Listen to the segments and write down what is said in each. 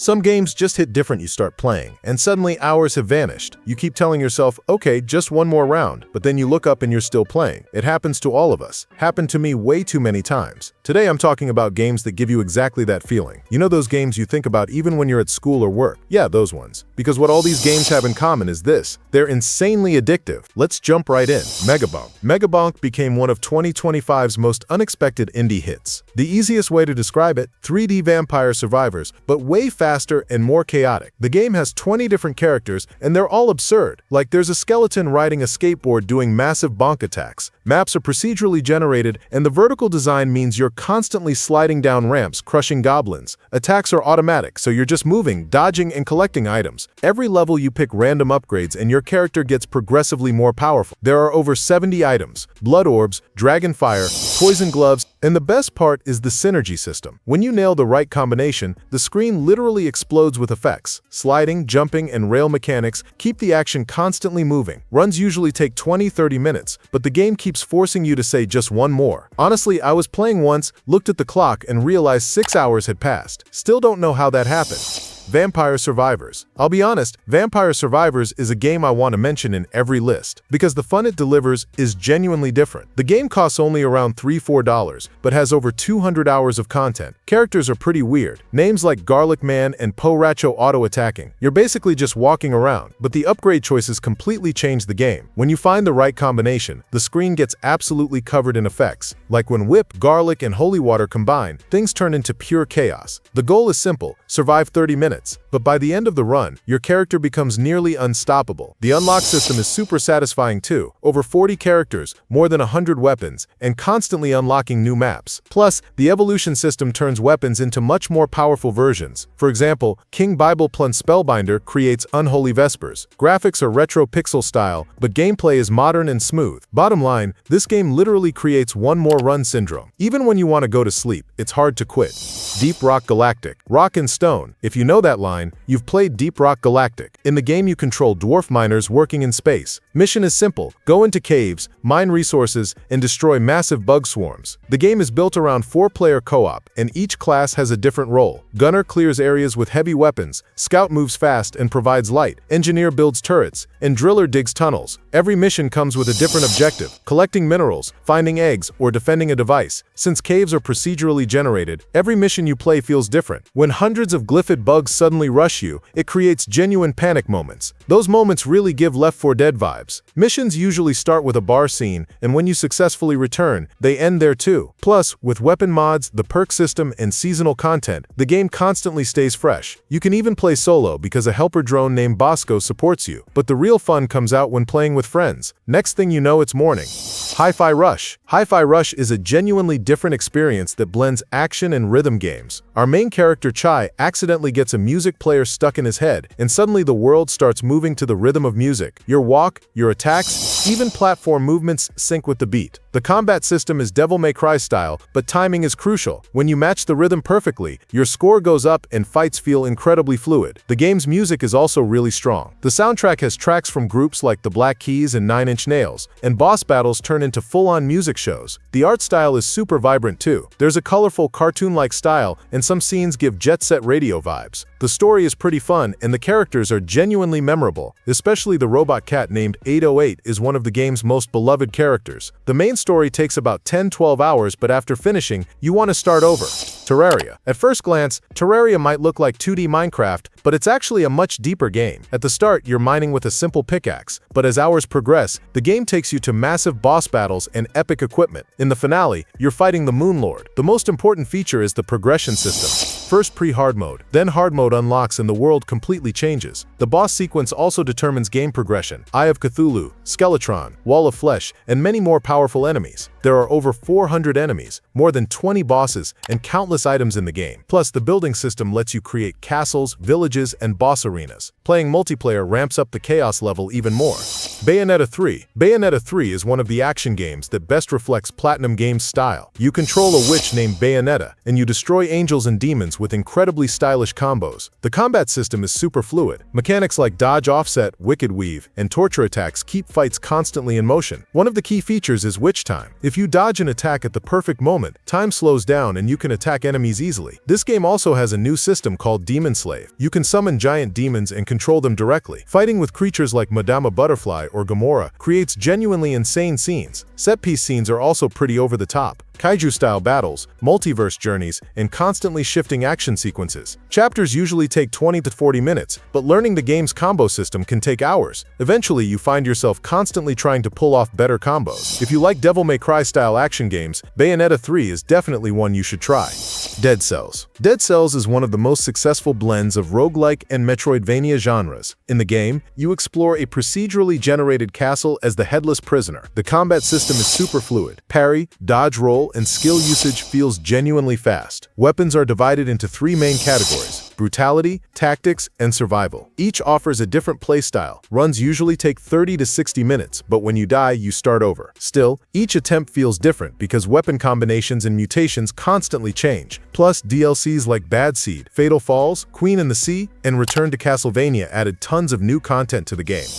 Some games just hit different. You start playing, and suddenly hours have vanished. You keep telling yourself, okay, just one more round, but then you look up and you're still playing. It happens to all of us. Happened to me way too many times. Today I'm talking about games that give you exactly that feeling. You know those games you think about even when you're at school or work? Yeah, those ones. Because what all these games have in common is this: they're insanely addictive. Let's jump right in. Megabonk. Megabonk became one of 2025's most unexpected indie hits. The easiest way to describe it: 3D vampire survivors, but way faster and more chaotic. The game has 20 different characters, and they're all absurd. Like there's a skeleton riding a skateboard doing massive bonk attacks. Maps are procedurally generated, and the vertical design means you're constantly sliding down ramps, crushing goblins. Attacks are automatic, so you're just moving, dodging, and collecting items. Every level you pick random upgrades, and your character gets progressively more powerful. There are over 70 items: blood orbs, dragon fire, poison gloves, and the best part is the synergy system. When you nail the right combination, the screen literally explodes with effects. Sliding, jumping, and rail mechanics keep the action constantly moving. Runs usually take 20-30 minutes, but the game keeps forcing you to say just one more. Honestly, I was playing once, looked at the clock, and realized 6 hours had passed. Still don't know how that happened. Vampire Survivors. I'll be honest, Vampire Survivors is a game I want to mention in every list, because the fun it delivers is genuinely different. The game costs only around $3-4, but has over 200 hours of content. Characters are pretty weird. Names like Garlic Man and Poracho auto-attacking. You're basically just walking around, but the upgrade choices completely change the game. When you find the right combination, the screen gets absolutely covered in effects. Like when whip, garlic, and holy water combine, things turn into pure chaos. The goal is simple: survive 30 minutes. But by the end of the run, your character becomes nearly unstoppable. The unlock system is super satisfying too. Over 40 characters, more than 100 weapons, and constantly unlocking new maps. Plus, the evolution system turns weapons into much more powerful versions. For example, King Bible Plun Spellbinder creates Unholy Vespers. Graphics are retro pixel style, but gameplay is modern and smooth. Bottom line, this game literally creates one more run syndrome. Even when you want to go to sleep, it's hard to quit. Deep Rock Galactic. Rock and Stone. If you know that line, you've played Deep Rock Galactic. In the game, you control dwarf miners working in space. Mission is simple: go into caves, mine resources, and destroy massive bug swarms. The game is built around 4-player co-op, and each class has a different role. Gunner clears areas with heavy weapons, Scout moves fast and provides light, Engineer builds turrets, and Driller digs tunnels. Every mission comes with a different objective: collecting minerals, finding eggs, or defending a device. Since caves are procedurally generated, every mission you play feels different. When hundreds of glyphid bugs suddenly rush you, it creates genuine panic moments. Those moments really give Left 4 Dead vibes. Missions usually start with a bar scene, and when you successfully return, they end there too. Plus, with weapon mods, the perk system, and seasonal content, the game constantly stays fresh. You can even play solo because a helper drone named Bosco supports you. But the real fun comes out when playing with friends. Next thing you know, it's morning. Hi-Fi Rush. Hi-Fi Rush is a genuinely different experience that blends action and rhythm games. Our main character Chai accidentally gets a music player stuck in his head, and suddenly the world starts moving to the rhythm of music. Your walk, your attacks, even platform movements sync with the beat. The combat system is Devil May Cry style, but timing is crucial. When you match the rhythm perfectly, your score goes up and fights feel incredibly fluid. The game's music is also really strong. The soundtrack has tracks from groups like the Black Keys and 9 Inch Nails, and boss battles turn into full-on music shows. The art style is super vibrant too. There's a colorful, cartoon-like style, and some scenes give Jet Set Radio vibes. The story is pretty fun, and the characters are genuinely memorable. Especially the robot cat named 808 is one of the game's most beloved characters. The main story takes about 10-12 hours, but after finishing, you want to start over. Terraria. At first glance, Terraria might look like 2D Minecraft, but it's actually a much deeper game. At the start, you're mining with a simple pickaxe, but as hours progress, the game takes you to massive boss battles and epic equipment. In the finale, you're fighting the Moon Lord. The most important feature is the progression system. First pre-hard mode, then hard mode unlocks and the world completely changes. The boss sequence also determines game progression. Eye of Cthulhu, Skeletron, Wall of Flesh, and many more powerful enemies. There are over 400 enemies, more than 20 bosses, and countless items in the game. Plus, the building system lets you create castles, villages, villages, and boss arenas. Playing multiplayer ramps up the chaos level even more. Bayonetta 3. Bayonetta 3 is one of the action games that best reflects Platinum Games' style. You control a witch named Bayonetta, and you destroy angels and demons with incredibly stylish combos. The combat system is super fluid. Mechanics like dodge offset, wicked weave, and torture attacks keep fights constantly in motion. One of the key features is witch time. If you dodge an attack at the perfect moment, time slows down and you can attack enemies easily. This game also has a new system called Demon Slave. You can summon giant demons and control them directly. Fighting with creatures like Madama Butterfly or Gamora creates genuinely insane scenes. Set-piece scenes are also pretty over the top. Kaiju-style battles, multiverse journeys, and constantly shifting action sequences. Chapters usually take 20 to 40 minutes, but learning the game's combo system can take hours. Eventually, you find yourself constantly trying to pull off better combos. If you like Devil May Cry-style action games, Bayonetta 3 is definitely one you should try. Dead Cells. Dead Cells is one of the most successful blends of roguelike and Metroidvania genres. In the game, you explore a procedurally generated castle as the headless prisoner. The combat system is super fluid. Parry, dodge roll, and skill usage feels genuinely fast. Weapons are divided into 3 main categories: brutality, tactics, and survival. Each offers a different playstyle. Runs usually take 30 to 60 minutes, but when you die, you start over. Still, each attempt feels different because weapon combinations and mutations constantly change. Plus, DLCs like Bad Seed, Fatal Falls, Queen in the Sea, and Return to Castlevania added tons of new content to the game.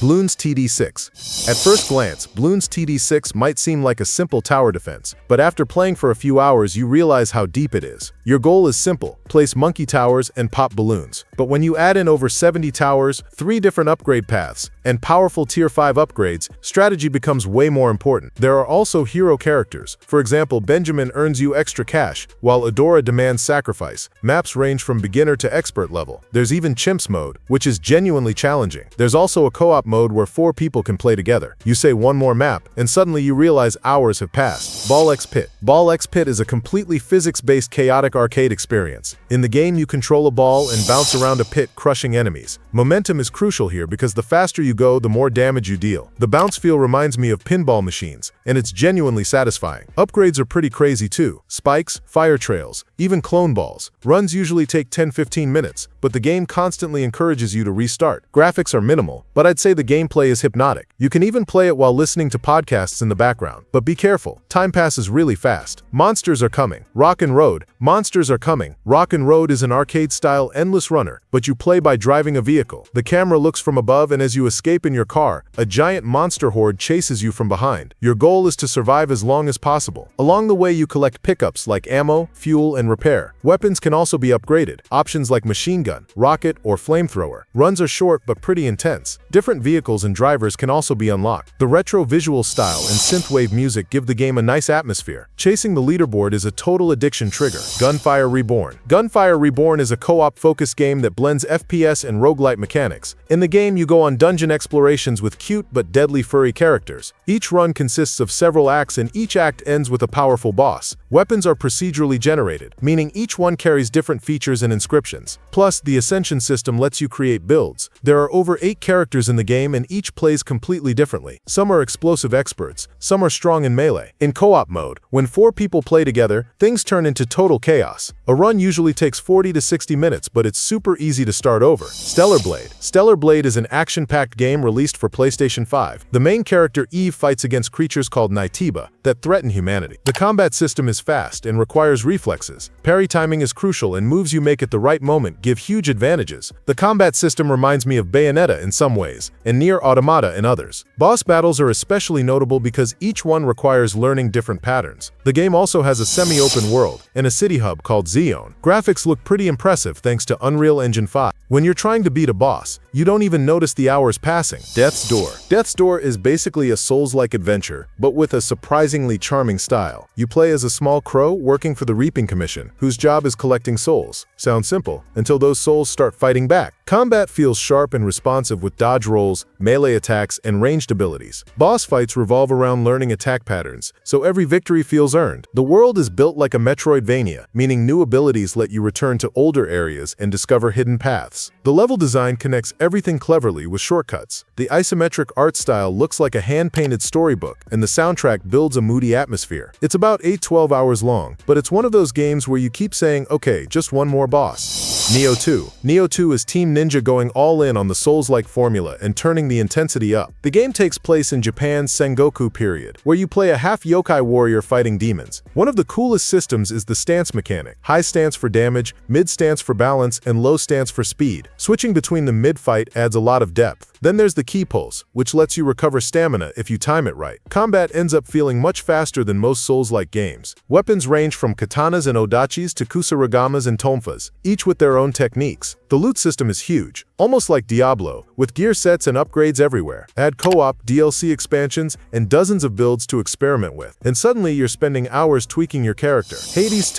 Bloons TD6. At first glance, Bloons TD6 might seem like a simple tower defense, but after playing for a few hours, you realize how deep it is. Your goal is simple: place monkey towers and pop balloons. But when you add in over 70 towers, 3 different upgrade paths, and powerful Tier 5 upgrades, strategy becomes way more important. There are also hero characters. For example, Benjamin earns you extra cash, while Adora demands sacrifice. Maps range from beginner to expert level. There's even Chimps mode, which is genuinely challenging. There's also a co-op mode where 4 people can play together. You say one more map, and suddenly you realize hours have passed. Ball X Pit. Ball X Pit is a completely physics-based chaotic arcade experience. In the game, you control a ball and bounce around a pit, crushing enemies. Momentum is crucial here because the faster you go, the more damage you deal. The bounce feel reminds me of pinball machines, and it's genuinely satisfying. Upgrades are pretty crazy too. Spikes, fire trails, even clone balls. Runs usually take 10-15 minutes, but the game constantly encourages you to restart. Graphics are minimal, but I'd say the gameplay is hypnotic. You can even play it while listening to podcasts in the background. But be careful, time passes really fast. Monsters are coming. Rock and Road. Monsters are coming. Rock and Road is an arcade-style endless runner, but you play by driving a vehicle. The camera looks from above, and as you escape in your car, a giant monster horde chases you from behind. Your goal is to survive as long as possible. Along the way, you collect pickups like ammo, fuel, and repair. Weapons can also be upgraded. Options like machine gun, rocket, or flamethrower. Runs are short but pretty intense. Different vehicles and drivers can also be unlocked. The retro visual style and synthwave music give the game a nice atmosphere. Chasing the leaderboard is a total addiction trigger. Gunfire Reborn. Gunfire Reborn is a co-op focused game that blends FPS and roguelite mechanics. In the game, you go on dungeon explorations with cute but deadly furry characters. Each run consists of several acts, and each act ends with a powerful boss. Weapons are procedurally generated, meaning each one carries different features and inscriptions. Plus, the Ascension system lets you create builds. There are over 8 characters in the game, and each plays completely differently. Some are explosive experts, some are strong in melee. In co-op mode, when 4 people play together, things turn into total chaos. A run usually takes 40 to 60 minutes, but it's super easy to start over. Stellar Blade. Stellar Blade is an action-packed game released for PlayStation 5. The main character, Eve, fights against creatures called Naitiba that threaten humanity. The combat system is fast and requires reflexes. Parry timing is crucial, and moves you make at the right moment give huge advantages. The combat system reminds me of Bayonetta in some ways, and Nier Automata in others. Boss battles are especially notable because each one requires learning different patterns. The game also has a semi-open world and a city hub called Zeon. Graphics look pretty impressive thanks to Unreal Engine 5. When you're trying to beat a boss, you don't even notice the hours passing. Death's Door. Death's Door is basically a Souls-like adventure, but with a surprisingly charming style. You play as a small crow working for the Reaping Commission, whose job is collecting souls. Sounds simple, until those souls start fighting back. Combat feels sharp and responsive with dodge rolls, melee attacks, and ranged abilities. Boss fights revolve around learning attack patterns, so every victory feels earned. The world is built like a Metroidvania, meaning new abilities let you return to older areas and discover hidden paths. The level design connects everything cleverly with shortcuts. The isometric art style looks like a hand-painted storybook, and the soundtrack builds a moody atmosphere. It's about 8-12 hours long, but it's one of those games where you keep saying, okay, just one more boss. Nioh 2. 2. Nioh 2 is Team Ninja going all in on the Souls-like formula and turning the intensity up. The game takes place in Japan's Sengoku period, where you play a half-yokai warrior fighting demons. One of the coolest systems is the stance mechanic. High stance for damage, mid stance for balance, and low stance for speed. Switching between the mid-fight adds a lot of depth. Then there's the Ki Pulse, which lets you recover stamina if you time it right. Combat ends up feeling much faster than most Souls-like games. Weapons range from katanas and odachis to kusaragamas and tonfas, each with their own techniques. The loot system is huge, almost like Diablo, with gear sets and upgrades everywhere. Add co-op, DLC expansions, and dozens of builds to experiment with. And suddenly you're spending hours tweaking your character. Hades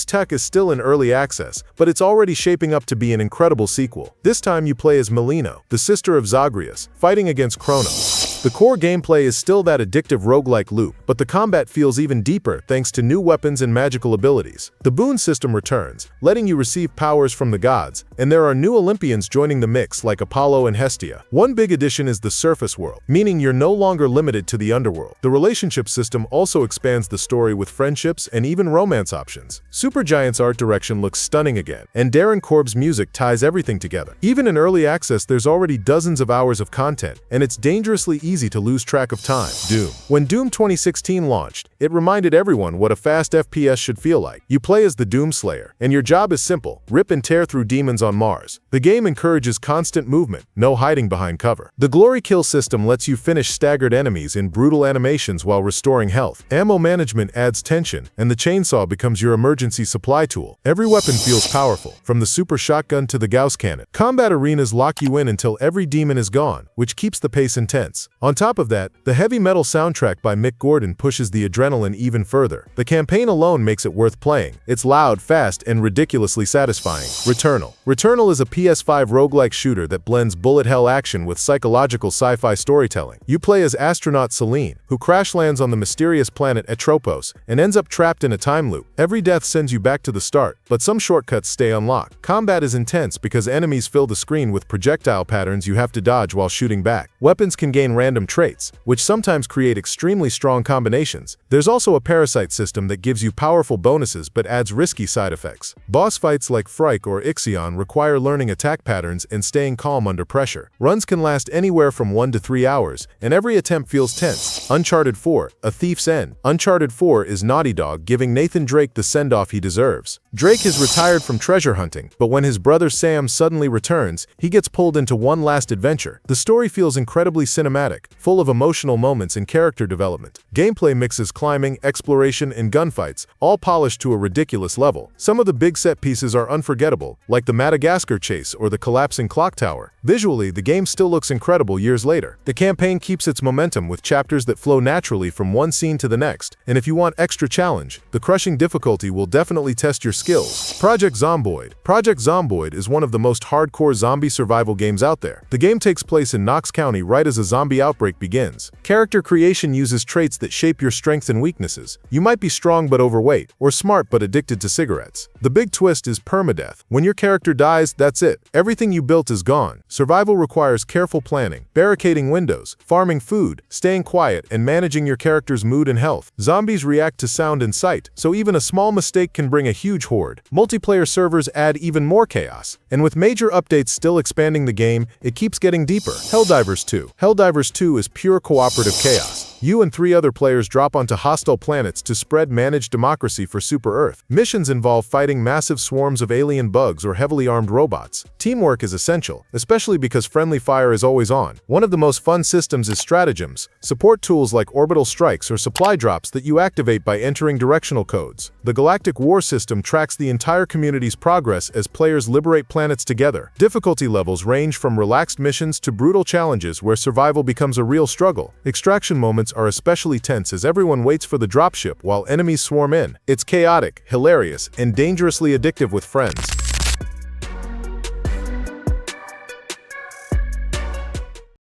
Tech is still in early access, but it's already shaping up to be an incredible sequel. This time you play as Melina, the sister of Zagreus, fighting against Kronos. The core gameplay is still that addictive roguelike loop, but the combat feels even deeper thanks to new weapons and magical abilities. The boon system returns, letting you receive powers from the gods, and there are new Olympians joining the mix like Apollo and Hestia. One big addition is the surface world, meaning you're no longer limited to the underworld. The relationship system also expands the story with friendships and even romance options. Supergiant's art direction looks stunning again, and Darren Korb's music ties everything together. Even in early access, there's already dozens of hours of content, and it's dangerously easy to lose track of time. Doom. When Doom 2016 launched, it reminded everyone what a fast FPS should feel like. You play as the Doom Slayer, and your job is simple: rip and tear through demons on Mars. The game encourages constant movement, no hiding behind cover. The Glory Kill system lets you finish staggered enemies in brutal animations while restoring health. Ammo management adds tension, and the chainsaw becomes your emergency supply tool. Every weapon feels powerful, from the super shotgun to the Gauss cannon. Combat arenas lock you in until every demon is gone, which keeps the pace intense. On top of that, the heavy metal soundtrack by Mick Gordon pushes the adrenaline even further. The campaign alone makes it worth playing. It's loud, fast, and ridiculously satisfying. Returnal. Returnal is a PS5 roguelike shooter that blends bullet hell action with psychological sci-fi storytelling. You play as astronaut Celine, who crash lands on the mysterious planet Atropos and ends up trapped in a time loop. Every death sends you back to the start, but some shortcuts stay unlocked. Combat is intense because enemies fill the screen with projectile patterns you have to dodge while shooting back. Weapons can gain random traits, which sometimes create extremely strong combinations. There's also a parasite system that gives you powerful bonuses but adds risky side effects. Boss fights like Frike or Ixion require learning attack patterns and staying calm under pressure. Runs can last anywhere from 1 to 3 hours, and every attempt feels tense. Uncharted 4, A Thief's End. Uncharted 4 is Naughty Dog giving Nathan Drake the send-off he deserves. Drake has retired from treasure hunting, but when his brother Sam suddenly returns, he gets pulled into one last adventure. The story feels incredibly cinematic, full of emotional moments and character development. Gameplay mixes climbing, exploration, and gunfights, all polished to a ridiculous level. Some of the big set pieces are unforgettable, like the Madagascar chase or the collapsing clock tower. Visually, the game still looks incredible years later. The campaign keeps its momentum with chapters that flow naturally from one scene to the next, and if you want extra challenge, the crushing difficulty will definitely test your skills. Project Zomboid. Project Zomboid is one of the most hardcore zombie survival games out there. The game takes place in Knox County right as a zombie outbreak begins. Character creation uses traits that shape your strengths and weaknesses. You might be strong but overweight, or smart but addicted to cigarettes. The big twist is permadeath. When your character dies, that's it. Everything you built is gone. Survival requires careful planning, barricading windows, farming food, staying quiet, and managing your character's mood and health. Zombies react to sound and sight, so even a small mistake can bring a huge horde. Multiplayer servers add even more chaos, and with major updates still expanding the game, it keeps getting deeper. Helldivers 2. Helldivers 2 is pure cooperative chaos. You and 3 other players drop onto hostile planets to spread managed democracy for Super Earth. Missions involve fighting massive swarms of alien bugs or heavily armed robots. Teamwork is essential, especially because friendly fire is always on. One of the most fun systems is stratagems, support tools like orbital strikes or supply drops that you activate by entering directional codes. The Galactic War system tracks the entire community's progress as players liberate planets together. Difficulty levels range from relaxed missions to brutal challenges where survival becomes a real struggle. Extraction moments are especially tense as everyone waits for the dropship while enemies swarm in. It's chaotic, hilarious, and dangerously addictive with friends.